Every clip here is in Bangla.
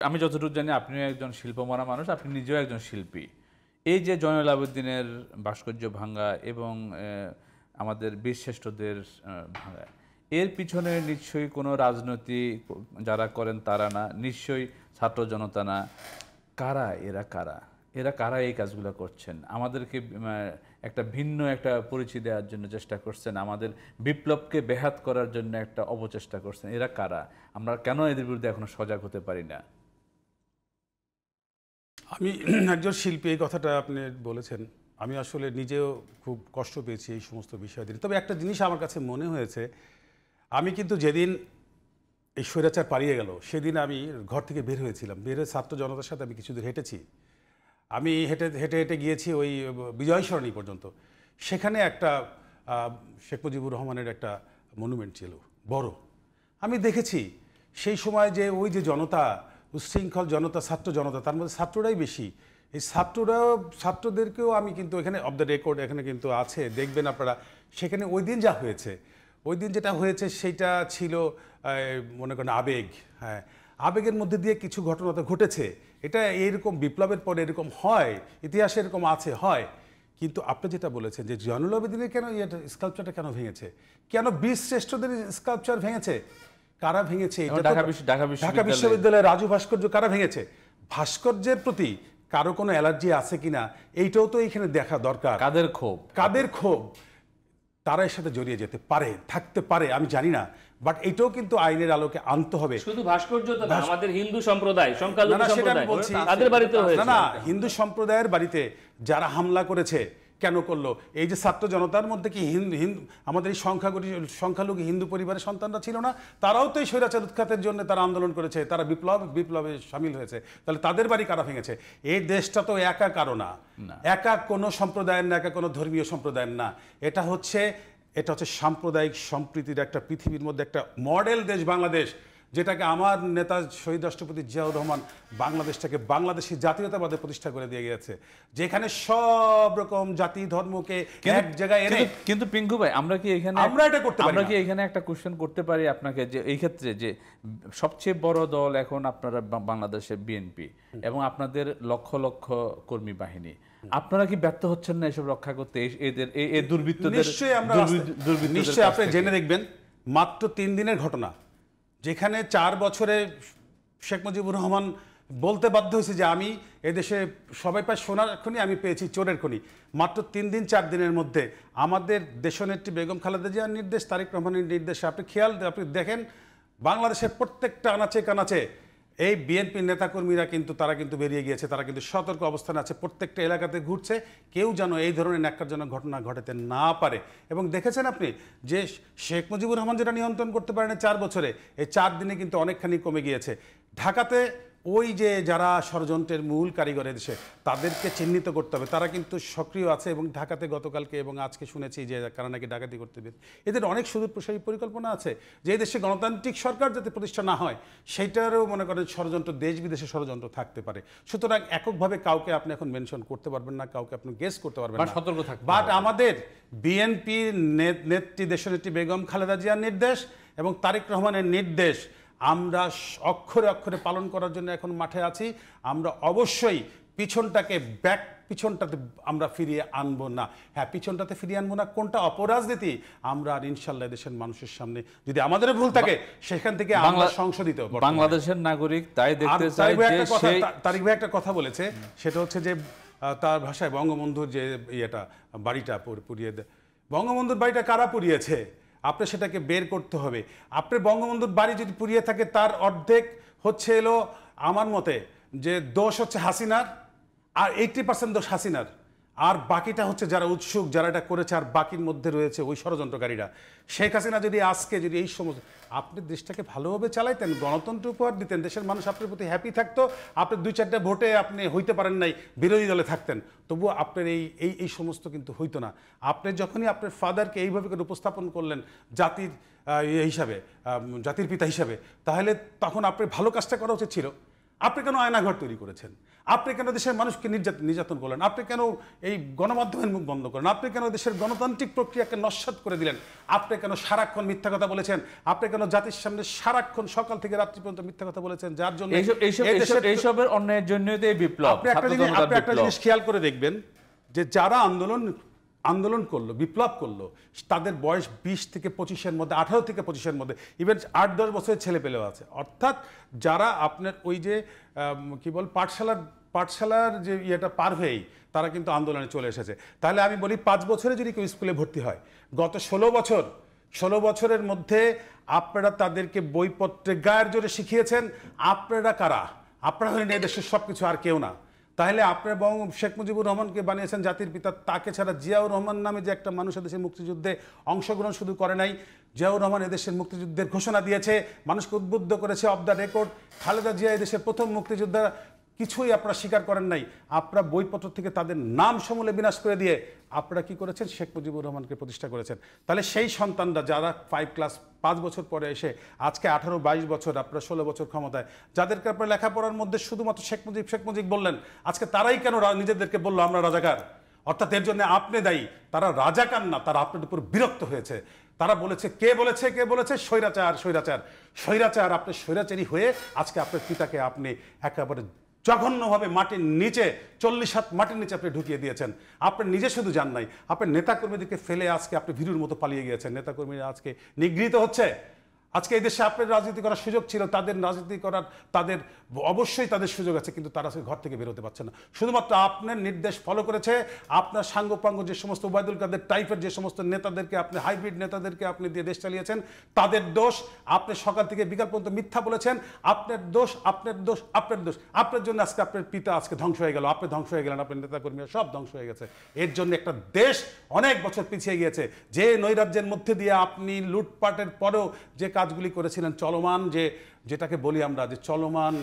আমি যতটুকু জানি আপনিও একজন শিল্পমনা মানুষ, আপনি নিজেও একজন শিল্পী। এই যে জয়নুল আবেদিনের ভাস্কর্য ভাঙা এবং আমাদের বীরশ্রেষ্ঠদের ভাঙা, এর পিছনে নিশ্চয়ই কোনো রাজনৈতিক যারা করেন তারা না, নিশ্চয়ই ছাত্র জনতা না। কারা এরা, কারা এরা, কারা এই কাজগুলো করছেন? আমাদেরকে একটা ভিন্ন একটা পরিচয় দেওয়ার জন্য চেষ্টা করছেন, আমাদের বিপ্লবকে ব্যাহত করার জন্য একটা অপচেষ্টা করছেন। এরা কারা? আমরা কেন এদের বিরুদ্ধে এখনো সজাগ হতে পারি না? আমি একজন শিল্পী, এই কথাটা আপনি বলেছেন, আমি আসলে নিজেও খুব কষ্ট পেয়েছি এই সমস্ত বিষয় দিয়ে। তবে একটা জিনিস আমার কাছে মনে হয়েছে, আমি কিন্তু যেদিন এই স্বৈরাচার পালিয়ে গেল সেদিন আমি ঘর থেকে বের হয়েছিলাম, বের হয়ে ছাত্র জনতার সাথে আমি কিছু দূর হেঁটেছি। আমি হেঁটে হেঁটে হেঁটে গিয়েছি ওই বিজয় সরণি পর্যন্ত। সেখানে একটা শেখ মুজিবুর রহমানের একটা মনুমেন্ট ছিল বড়। আমি দেখেছি সেই সময় যে ওই যে জনতা, উচ্ছৃঙ্খল জনতা, ছাত্র জনতা, তার মধ্যে ছাত্ররাই বেশি। এই ছাত্রদেরকেও আমি কিন্তু এখানে অফ দ্য রেকর্ড এখানে কিন্তু আছে, দেখবেন আপনারা। সেখানে ওই দিন যা হয়েছে, ওই দিন যেটা হয়েছে সেইটা ছিল মনে করেন আবেগ। হ্যাঁ, আবেগের মধ্যে দিয়ে কিছু ঘটনা তো ঘটেছে। এটা এইরকম বিপ্লবের পরে এরকম হয়, ইতিহাসে এরকম আছে, হয়। কিন্তু আপনি যেটা বলেছেন যে জয়নুল আবেদিনের কেন স্কাল্পচারটা কেন ভেঙেছে, কেন বীরশ্রেষ্ঠদের স্কাল্পচার ভেঙেছে, কারা ভেঙেছে? ঢাকা বিশ্ববিদ্যালয়ের রাজু ভাস্কর্য কারা ভেঙেছে? ভাস্কর্যের প্রতি কারো কোনো অ্যালার্জি আছে কিনা এইটাও তো এখানে দেখা দরকার। কাদের ক্ষোভ তারা এর সাথে জড়িয়ে যেতে পারে, থাকতে পারে, আমি জানি না, বাট এটাও কিন্তু আইনের আলোকে আনতে হবে। শুধু ভাস্কর্য তো না, আমাদের হিন্দু সম্প্রদায়, সংখ্যালঘু সম্প্রদায়, তাদের বাড়িতেও হয়েছে। না, হিন্দু সম্প্রদায়ের বাড়িতে যারা হামলা করেছে কেন করলো? এই যে ছাত্র জনতার মধ্যে কি আমাদের এই সংখ্যালঘু হিন্দু পরিবারের সন্তানরা ছিল না? তারাও তো এই স্বৈরাচার উৎখাতের জন্য তারা আন্দোলন করেছে, তারা বিপ্লবে সামিল হয়েছে। তাহলে তাদের বাড়ি কারা ভেঙেছে? এই দেশটা তো একা কারো না, একা কোনো সম্প্রদায়ের না, একা কোনো ধর্মীয় সম্প্রদায়ের না। এটা হচ্ছে সাম্প্রদায়িক সম্প্রীতির একটা, পৃথিবীর মধ্যে একটা মডেল দেশ বাংলাদেশ, যেটাকে আমার নেতা শহীদ রাষ্ট্রপতি জিয়াউর রহমান বাংলাদেশটাকে বাংলাদেশি জাতীয়তাবাদে প্রতিষ্ঠা করে দিয়ে গেছে, যেখানে সব রকম জাতি ধর্মকে এক জায়গায় এনে। কিন্তু পিঙ্কু ভাই, আমরা কি এটা করতে পারি? আমরা কি এখানে একটা কোশ্চেন করতে পারি আপনাকে, যে এই ক্ষেত্রে যে সবচেয়ে বড় দল এখন আপনারা বাংলাদেশের বিএনপি এবং আপনাদের লক্ষ লক্ষ কর্মী বাহিনী, আপনারা কি ব্যর্থ হচ্ছেন না এসব রক্ষা করতে? এদের এই দুর্বৃত্তদের নিশ্চয়ই আপনি জেনে দেখবেন, মাত্র 3 দিনের ঘটনা, যেখানে 4 বছরে শেখ মুজিবুর রহমান বলতে বাধ্য হয়েছে যে আমি এদেশে সবাই পায় সোনার খনি, আমি পেয়েছি চোরের খনি। মাত্র 3 দিন 4 দিনের মধ্যে আমাদের দেশনেত্রী বেগম খালেদা জিয়ার নির্দেশ, তারেক রহমানের নির্দেশে আপনি দেখেন বাংলাদেশের প্রত্যেকটা আনাচে কানাচে এই বিএনপি নেতাকর্মীরা কিন্তু তারা কিন্তু বেরিয়ে গিয়েছে, তারা কিন্তু সতর্ক অবস্থানে আছে, প্রত্যেকটা এলাকাতে ঘুরছে, কেউ যেন এই ধরনের ন্যাক্কারজনক ঘটনা ঘটাতে না পারে। এবং দেখেছেন আপনি যে শেখ মুজিবুর রহমান যেটা নিয়ন্ত্রণ করতে পারেন 4 বছরে, এই 4 দিনে কিন্তু অনেকখানি কমে গিয়েছে। ঢাকাতে ওই যে যারা ষড়যন্ত্রের মূল কারিগর দেশে, তাদেরকে চিহ্নিত করতে হবে, তারা কিন্তু সক্রিয় আছে। এবং ঢাকাতে গতকালকে এবং আজকে শুনেছি যে কারা নাকি ডাকাতি করতে হবে, এদের অনেক সুদূরপ্রসারী পরিকল্পনা আছে যে এই দেশে গণতান্ত্রিক সরকার যাতে প্রতিষ্ঠা না হয় সেইটারও মনে করেন ষড়যন্ত্র, দেশ বিদেশে ষড়যন্ত্র থাকতে পারে। সুতরাং এককভাবে কাউকে আপনি এখন মেনশন করতে পারবেন না, কাউকে আপনি গেস করতে পারবেন না, সতর্ক থাকবেন। বাট আমাদের বিএনপির দেশনেত্রী বেগম খালেদা জিয়ার নির্দেশ এবং তারেক রহমানের নির্দেশ আমরা অক্ষরে অক্ষরে পালন করার জন্য এখন মাঠে আছি। আমরা অবশ্যই পিছনটাতে আমরা ফিরিয়ে আনবো না। হ্যাঁ, পিছনটাতে ফিরিয়ে আনবো না, কোনটা অপরাজনীতি আমরা ইনশাল্লাহ দেশের মানুষের সামনে যদি আমাদের ভুল থাকে সেখান থেকে আমরা সংশোধিত বাংলাদেশের নাগরিক তাই দেখতে চাই। তারিক ভাই একটা কথা বলেছে, সেটা হচ্ছে যে তার ভাষায় বঙ্গবন্ধুর যে বাড়িটা পুড়িয়ে দেয়, বঙ্গবন্ধুর বাড়িটা কারা পুড়িয়েছে আপনি সেটাকে বের করতে হবে। আপনি বঙ্গবন্ধুর বাড়ি যদি পুড়িয়ে থাকে, তার অর্ধেক হচ্ছে আমার মতে যে দোষ হচ্ছে হাসিনার, আর 80% দোষ হাসিনার, আর বাকিটা হচ্ছে যারা উৎসুক, যারা এটা করেছে, আর বাকির মধ্যে রয়েছে ওই ষড়যন্ত্রকারীরা। শেখ হাসিনা যদি আজকে যদি এই সমস্ত আপনি দেশটাকে ভালোভাবে চালাইতেন, গণতন্ত্র উপহার দিতেন, দেশের মানুষ আপনার প্রতি হ্যাপি থাকতো, আপনি 2-4টা ভোটে আপনি হইতে পারেন নাই, বিরোধী দলে থাকতেন, তবুও আপনার এই সমস্ত কিন্তু হইতো না। আপনি যখনই আপনার ফাদারকে এইভাবে করে উপস্থাপন করলেন জাতির পিতা হিসাবে, তাহলে তখন আপনার ভালো কাজটা করা উচিত ছিল। আপনি কেন আয়নাঘর তৈরি করেছেন? আপনি কেন দেশের মানুষকে নির্যাতন করলেন? আপনি কেন এই গণমাধ্যমের মুখ বন্ধ করেন? আপনি কেন দেশের গণতান্ত্রিক প্রক্রিয়াকে নস্যাৎ করে দিলেন? আপনি কেন সারাক্ষণ মিথ্যা কথা বলেছেন? আপনি কেন জাতির সামনে সারাক্ষণ সকাল থেকে রাত্রি পর্যন্ত মিথ্যা কথা বলেছেন, যার জন্য এইসবের অন্যায়ের জন্যই তো এই বিপ্লব। আপনি একটা জিনিস খেয়াল করে দেখবেন যে যারা আন্দোলন করলো, বিপ্লব করলো, তাদের বয়স 20 থেকে 25-এর মধ্যে, 18 থেকে 25-এর মধ্যে, ইভেন 8-10 বছরের ছেলে পেলেও আছে। অর্থাৎ যারা আপনার ওই যে কি বল পাঠশালার যে ইয়েটা পার হয়েই তারা কিন্তু আন্দোলনে চলে এসেছে। তাহলে আমি বলি 5 বছরে যদি কেউ স্কুলে ভর্তি হয়, গত 16 বছরের মধ্যে আপনারা তাদেরকে বইপত্রে গায়ের জোরে শিখিয়েছেন। আপনারা কারা? আপনারা হলেন এই দেশের সব কিছু, আর কেউ না। তাহলে আপনার শেখ মুজিবুর রহমানকে বানিয়েছেন জাতির পিতা, তাকে ছাড়া জিয়াউর রহমান নামে যে একটা মানুষ এদেশের মুক্তিযুদ্ধে অংশগ্রহণ শুধু করে নাই, জিয়াউর রহমান এদেশের মুক্তিযুদ্ধের ঘোষণা দিয়েছে, মানুষকে উদ্বুদ্ধ করেছে, of the record. Khaleda Zia এদেশের প্রথম মুক্তিযোদ্ধা, কিছুই আপনারা স্বীকার করেন নাই। আপনারা বইপত্র থেকে তাদের নাম সমূলে বিনাশ করে দিয়ে আপনারা কি করেছেন? শেখ মুজিবুর রহমানকে প্রতিষ্ঠা করেছেন। তাহলে সেই সন্তানরা যারা 5 বছর পরে এসে আজকে 18-22 বছর, আপনারা 16 বছর ক্ষমতায়, যাদেরকে আপনারা লেখাপড়ার মধ্যে শুধুমাত্র শেখ মুজিব বললেন, আজকে তারাই কেন নিজেদেরকে বললো আমরা রাজাকার? অর্থাৎ এর জন্য আপনি দায়ী। তারা রাজাকার না, তারা আপনার উপর বিরক্ত হয়েছে। তারা বলেছে, কে বলেছে? স্বৈরাচার। আপনি স্বৈরাচারী হয়ে আজকে আপনার পিতাকে আপনি একেবারে জঘন্যভাবে মাটির নিচে 40 হাত মাটির নিচে আপনি ঢুকিয়ে দিয়েছেন। আপনি নিজে শুধু যান নাই, আপনার নেতাকর্মীদেরকে ফেলে আজকে আপনি ভীরুর মতো পালিয়ে গিয়েছেন। নেতাকর্মীরা আজকে নিগৃহীত হচ্ছে। আজকে এই দেশে আপনার রাজনীতি করার সুযোগ ছিল, তাদের রাজনীতি করার অবশ্যই তাদের সুযোগ আছে, কিন্তু তারা ঘর থেকে বেরোতে পারছে না। শুধুমাত্র আপনার নির্দেশ ফলো করেছে। আপনার সাঙ্গপাঙ্গ যে সমস্ত ওবায়দুল কাদের টাইপের যে সমস্ত নেতাদেরকে আপনি, হাইব্রিড নেতাদেরকে আপনি দিয়ে দেশ চালিয়েছেন, তাদের দোষ। আপনি সকাল থেকে বিকাল পর্যন্ত মিথ্যা বলেছেন। আপনার দোষ। আপনার জন্য আজকে আপনার পিতা আজকে ধ্বংস হয়ে গেল, আপনি ধ্বংস হয়ে গেলেন, আপনার নেতাকর্মীরা সব ধ্বংস হয়ে গেছে। এর জন্য একটা দেশ অনেক বছর পিছিয়ে গিয়েছে। যে নৈরাজ্যের মধ্যে দিয়ে আপনি লুটপাটের পরেও যে কাজগুলি করেছিলেন, চলমান যেটাকে বলি আমরা যে চলমান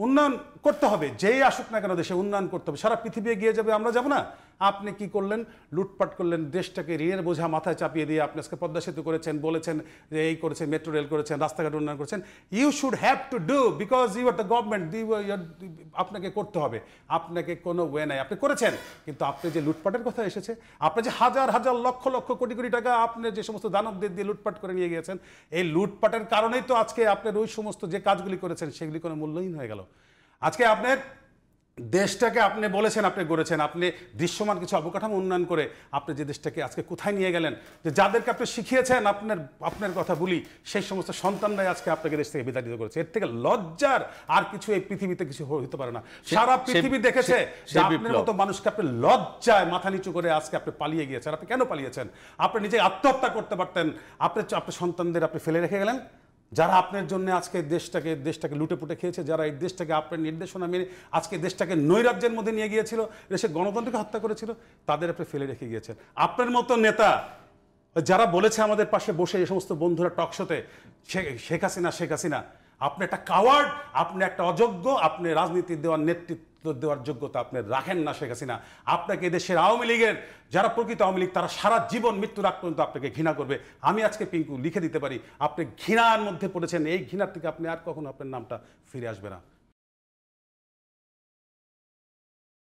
উন্নয়ন করতে হবে, যেই আসুক না কেন দেশে উন্নয়ন করতে হবে। সারা পৃথিবী এগিয়ে যাবে, আমরা যাব না। আপনি কি করলেন? লুটপাট করলেন, দেশটাকে ঋণের বোঝা মাথায় চাপিয়ে দিয়ে আপনি আজকে পদ্মা সেতু করেছেন, বলেছেন যে এই করেছেন, মেট্রো রেল করেছেন, রাস্তাঘাট উন্নয়ন করেছেন। You should have to do, because you are the government. আপনাকে করতে হবে, আপনাকে কোনো ওয়ে নাই, আপনি করেছেন। কিন্তু আপনি যে লুটপাটের কথা এসেছে, আপনি যে হাজার হাজার লক্ষ লক্ষ কোটি কোটি টাকা আপনি যে সমস্ত দানবদের দিয়ে লুটপাট করে নিয়ে গিয়েছেন, এই লুটপাটের কারণেই তো আজকে আপনার ওই সমস্ত যে কাজগুলি করেছেন সেগুলি কোনো মূল্যহীন হয়ে গেল। আজকে আপনার দেশটাকে আপনি বলেছেন আপনি গড়েছেন, আপনি দৃশ্যমান কিছু অবকাঠামো উন্নয়ন করে আপনি যে দেশটাকে আজকে কোথায় নিয়ে গেলেন, যে যাদেরকে আপনি শিখিয়েছেন আপনার কথা বলি, সেই সমস্ত সন্তানরাই আজকে আপনাকে দেশ থেকে বিতাড়িত করেছে। এর থেকে লজ্জার আর কিছু এই পৃথিবীতে কিছু হতে পারে না। সারা পৃথিবী দেখেছে যে আপনার মতো মানুষকে আপনি লজ্জায় মাথা নিচু করে আজকে আপনি পালিয়ে গিয়েছেন। আপনি কেন পালিয়েছেন? আপনি নিজে আত্মহত্যা করতে পারতেন। আপনার সন্তানদের আপনি ফেলে রেখে গেলেন, যারা আপনার জন্য আজকে দেশটাকে লুটেপুটে খেয়েছে, যারা এই দেশটাকে আপনার নির্দেশনা মেনে আজকে দেশটাকে নৈরাজ্যের মধ্যে নিয়ে গিয়েছিল, দেশের গণতন্ত্রকে হত্যা করেছিল, তাদের আপনি ফেলে রেখে গিয়েছেন। আপনার মতো নেতা যারা বলেছে আমাদের পাশে বসে এই সমস্ত বন্ধুরা টকশোতে, শেখ হাসিনা, আপনি একটা কাওয়ার্ড, আপনি একটা অযোগ্য, আপনি রাজনীতি দেওয়ার নেতৃত্ব দেওয়ার যোগ্যতা আপনি রাখেন না। শেখ হাসিনা আপনাকে দেশের আওয়ামী লীগের যারা প্রকৃত আওয়ামী লীগ, তারা সারা জীবন মৃত্যুর আগ পর্যন্ত আপনাকে ঘৃণা করবে। আমি আজকে পিঙ্কু লিখে দিতে পারি, আপনি ঘৃণার মধ্যে পড়েছেন, এই ঘৃণার থেকে আপনি আর কখনো আপনার নামটা ফিরে আসবে না।